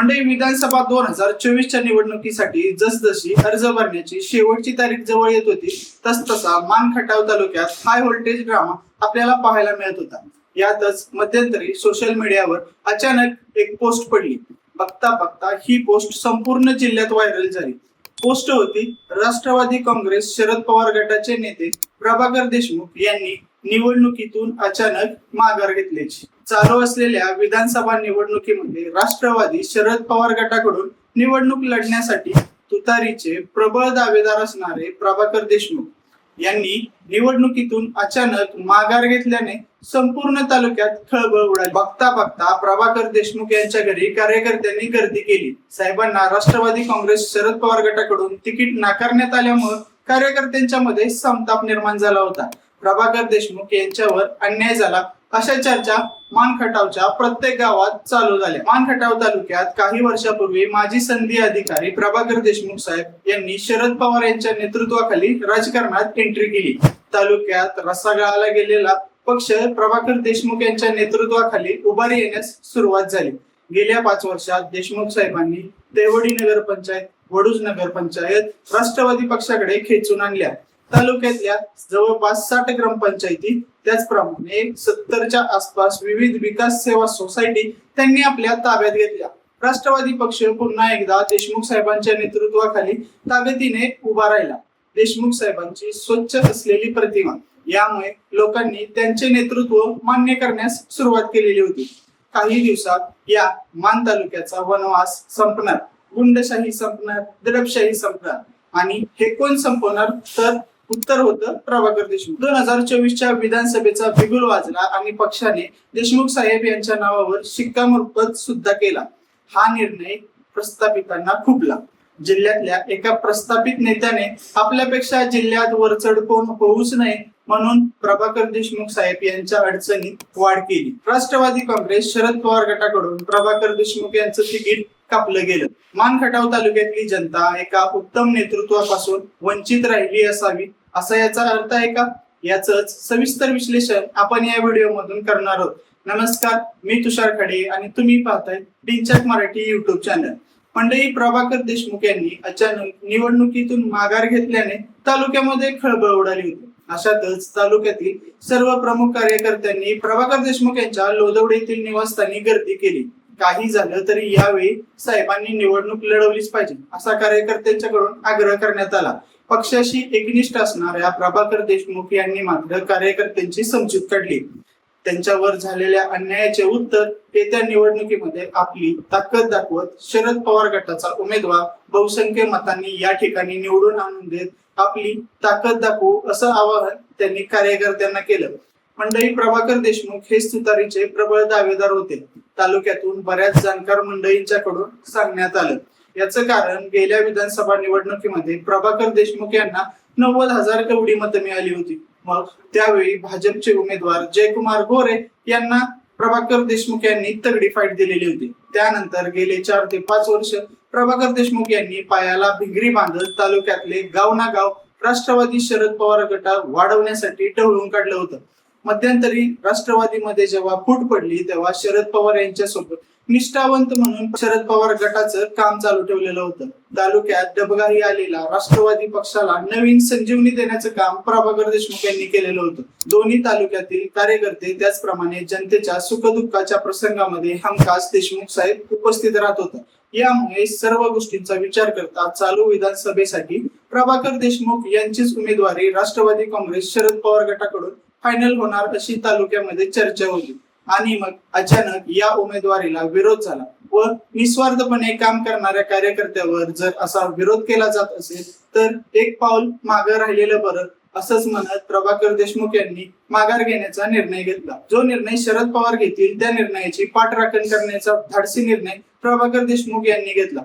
म्हणजे विधानसभा 2024च्या निवडणुकीसाठी जसजशी अर्ज भरण्याची शेवटची तारीख जवळ येत होती तसतसा मानखटाव तालुक्यात हाय व्होल्टेज ड्रामा आपल्याला पाहायला मिळत होता। यातच मध्यंतरी सोशल मीडियावर अचानक एक पोस्ट पडली। बघता बघता ही पोस्ट संपूर्ण जिल्ह्यात व्हायरल झाली। पोस्ट होती राष्ट्रवादी काँग्रेस शरद पवार गटाचे नेते प्रभाकर देशमुख यांनी निवडणुकीतून अचानक माघार घेतल्याची। चालू असलेल्या विधानसभा निवडणुकीमध्ये राष्ट्रवादी शरद पवार गटाकडून निवडणूक लढण्यासाठी तुतारीचे प्रबळ दावेदार असणारे प्रभाकर देशमुख यांनी निवडणुकीतून अचानक माघार घेतल्याने संपूर्ण तालुक्यात खळबळ उडाली। बघता बघता प्रभाकर देशमुख यांच्या घरी कार्यकर्त्यांनी गर्दी केली। साहेबांना राष्ट्रवादी काँग्रेस शरद पवार गटाकडून तिकीट नाकारण्यात आल्यामुळे कार्यकर्त्यांच्या मध्ये संताप निर्माण झाला होता। प्रभाकर देशमुख यांच्यावर अन्याय झाला अशा चर्चा मानखटावच्या प्रत्येक गावात चालू झाल्या। मानखटाव तालुक्यात काही वर्षापूर्वी माजी संधी अधिकारी प्रभाकर देशमुख साहेब यांनी शरद पवार यांच्या नेतृत्वाखाली राजकारणात एंट्री केली। तालुक्यात रसागाळाला गेलेला पक्ष प्रभाकर देशमुख यांच्या नेतृत्वाखाली उभारी येण्यास सुरुवात झाली। गेल्या 5 वर्षात देशमुख साहेबांनी देवडी नगर पंचायत, वडूज नगर पंचायत राष्ट्रवादी पक्षाकडे खेचून आणल्या। तालुक्यातल्या जवळपास 60 ग्रामपंचायती त्याचप्रमाणे 70च्या आसपास विविध विकास सेवा सोसायटी त्यांनी आपल्या ताब्यात घेतल्या। राष्ट्रवादी पक्ष पुन्हा एकदा देशमुख साहेबांच्या नेतृत्वाखाली ताकदीने उभा राहिला। देशमुख साहेबांची स्वच्छ असलेली प्रतिमा यामुळे लोकांनी त्यांचे नेतृत्व मान्य करण्यास सुरुवात केलेली होती। काही दिवसात या मान तालुक्याचा वनवास संपणार, गुंडशाही संपणार, दडपशाही संपणार आणि हे कोण संपवणार तर उत्तर होतं प्रभाकर देशमुख। 2024च्या विधानसभेचा बिगुल वाजला आणि पक्षाने देशमुख साहेब यांच्या नावावर शिक्कामोर्तब सुद्धा केला। हा निर्णय प्रस्थापितांना खुपला। जिल्ह्यातल्या एका प्रस्थापित नेत्याने आपल्यापेक्षा जिल्ह्यात वरचढ कोण होऊच नये म्हणून प्रभाकर देशमुख साहेब यांच्या अडचणीत वाढ केली। राष्ट्रवादी काँग्रेस शरद पवार गटाकडून प्रभाकर देशमुख यांचं तिकीट कापलं गेलं। मानखटाव तालुक्यातली जनता एका उत्तम नेतृत्वापासून वंचित राहिली असावी असा याचा अर्थ आहे का? याच सविस्तर विश्लेषण आपण या व्हिडिओ मधून करणार आहोत। नमस्कार, मी तुषार खडे आणि तुम्ही पाहताय डिंचक मराठी युट्यूब चॅनल। मंडळी, प्रभाकर देशमुख यांनी अचानक निवडणुकीतून माघार घेतल्याने तालुक्यामध्ये खळबळ उडाली होती। अशातच तालुक्यातील सर्व प्रमुख कार्यकर्त्यांनी प्रभाकर देशमुख यांच्या लोदवडे येथील निवासस्थानी गर्दी केली। काही झालं तरी यावेळी साहेबांनी निवडणूक लढवलीच पाहिजे असा कार्यकर्त्यांच्याकडून आग्रह करण्यात आला। पक्षाशी एकनिष्ठ असणाऱ्या प्रभाकर देशमुख यांनी मात्र कार्यकर्त्यांची समजूत काढली। त्यांच्यावर झालेल्या अन्यायाचे उत्तर येत्या निवडणुकीमध्ये आपली ताकद दाखवत शरद पवार गटाचा उमेदवार बहुसंख्य मतांनी या ठिकाणी निवडून आणून देत आपली ताकद दाखवू असं आवाहन त्यांनी कार्यकर्त्यांना केलं। मंडळी, प्रभाकर देशमुख हे तुतारीचे प्रबळ दावेदार होते। तालुक्यातून बऱ्याच जाणकार मंडळींच्याकडून सांगण्यात आलं। याचं कारण गेल्या विधानसभा निवडणुकीमध्ये प्रभाकर देशमुख यांना 90,000 एवढी मतं मिळाली होती। मग त्यावेळी भाजपचे उमेदवार जयकुमार गोरे यांना प्रभाकर देशमुख यांनी तगडी फाईट दिलेली होती। त्यानंतर गेले 4 ते 5 वर्ष प्रभाकर देशमुख यांनी पायाला भिंगरी बांधत तालुक्यातले गाव ना गाव राष्ट्रवादी शरद पवार गटा वाढवण्यासाठी ढवळून काढलं होतं। मध्यंतरी राष्ट्रवादीमध्ये जेव्हा फूट पडली तेव्हा शरद पवार यांच्यासोबत निष्ठावंत म्हणून शरद पवार गटाचं काम चालू ठेवलेलं होतं। तालुक्यात डबघाई आलेला राष्ट्रवादी पक्षाला नवीन संजीवनी देण्याचं काम प्रभाकर देशमुख यांनी केलेलं होतं। दोन्ही तालुक्यातील कार्यकर्ते त्याचप्रमाणे जनतेच्या सुखदुःखाच्या प्रसंगामध्ये हमखास देशमुख साहेब उपस्थित राहत होते। यामुळे सर्व गोष्टींचा विचार करता चालू विधानसभेसाठी प्रभाकर देशमुख यांचीच उमेदवारी राष्ट्रवादी काँग्रेस शरद पवार गटाकडून फायनल होणार अशी तालुक्यामध्ये चर्चा होती। आणि मग अचानक या उमेदवारीला विरोध झाला व निस्वार्थपणे काम करणाऱ्या कार्यकर्त्यावर जर असा विरोध केला जात असेल तर एक पाऊल मागे राहिलेलं बरं असंच म्हणत प्रभाकर देशमुख यांनी माघार घेण्याचा निर्णय घेतला। जो निर्णय शरद पवार घेतील त्या निर्णयाची पाठराखण करण्याचा धाडसी निर्णय प्रभाकर देशमुख यांनी घेतला।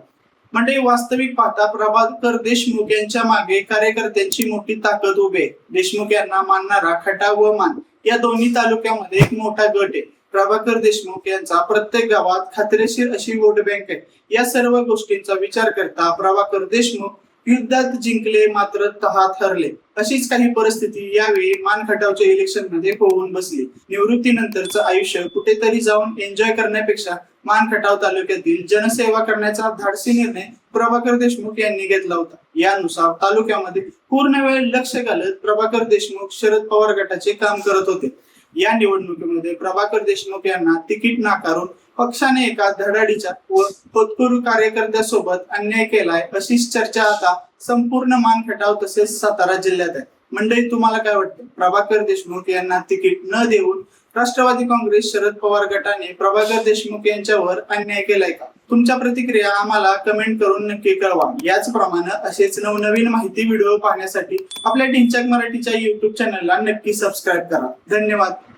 म्हणजे वास्तविक पाहता प्रभाकर देशमुख यांच्या मागे कार्यकर्त्यांची मोठी ताकद उभी आहे। देशमुख यांना मानणारा खटाव व मान या दोन्ही तालुक्यामध्ये एक मोठा गट आहे। प्रभाकर देशमुख यांचा प्रत्येक गावात खात्रीशीर अशी वोट बँक आहे। या सर्व गोष्टींचा विचार करता प्रभाकर देशमुख युद्धात जिंकले मात्र तहात हरले, अशीच काही परिस्थिती यावेळी मानखटावच्या इलेक्शन मध्ये होऊन बसली. निवृत्तीनंतरचं आयुष्य कुठेतरी जाऊन एन्जॉय करण्यापेक्षा मानखटाव तालुक्यातील जनसेवा करण्याचा धाडसी निर्णय प्रभाकर देशमुख यांनी घेतला होता. यानुसार तालुक्यामध्ये पूर्ण वेळ लक्ष घालत प्रभाकर देशमुख शरद पवार गटाचे काम करत होते. या निवडणुकीमध्ये प्रभाकर देशमुख यांना तिकीट नाकारून पक्षाने एका धडाडीच्या व होतकरू कार्यकर्त्यासोबत अन्याय केलाय, अशीच चर्चा आता संपूर्ण मानखटाव तसेच सातारा जिल्ह्यात आहे. मंडळी, तुम्हाला काय वाटतं? प्रभाकर देशमुख यांना तिकीट न देऊन राष्ट्रवादी काँग्रेस शरद पवार गटाने प्रभाकर देशमुख यांच्यावर अन्याय केलाय का? तुमच्या प्रतिक्रिया आम्हाला कमेंट करून नक्की कळवा. याचप्रमाणे असेच नवनवीन माहिती व्हिडिओ पाहण्यासाठी आपल्या ढिंच्याक मराठीच्या YouTube चॅनलला नक्की सबस्क्राईब करा. धन्यवाद.